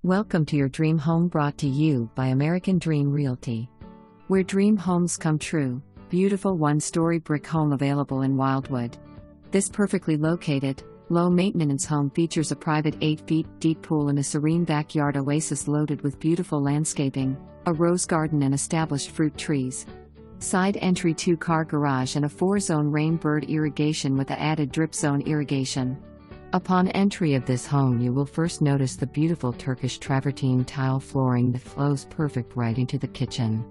Welcome to your dream home, brought to you by American Dream Realty. Where dream homes come true. Beautiful one-story brick home available in Wildewood. This perfectly located, low-maintenance home features a private 8 feet deep pool and a serene backyard oasis loaded with beautiful landscaping, a rose garden and established fruit trees. Side entry 2-car garage and a 4-zone rainbird irrigation with the added drip zone irrigation. Upon entry of this home, you will first notice the beautiful Turkish travertine tile flooring that flows perfect right into the kitchen.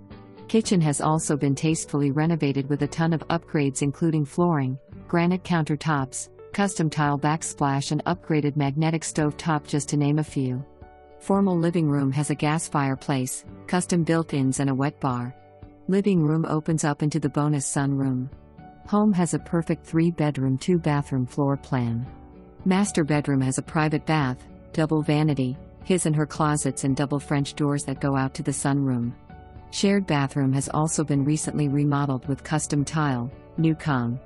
Kitchen has also been tastefully renovated with a ton of upgrades, including flooring, granite countertops, custom tile backsplash and upgraded magnetic stove top, just to name a few. Formal living room has a gas fireplace, custom built-ins and a wet bar. Living room opens up into the bonus sunroom. Home has a perfect 3-bedroom 2-bathroom floor plan. Master bedroom has a private bath, double vanity, his and her closets and double French doors that go out to the sunroom. Shared bathroom has also been recently remodeled with custom tile, new comm,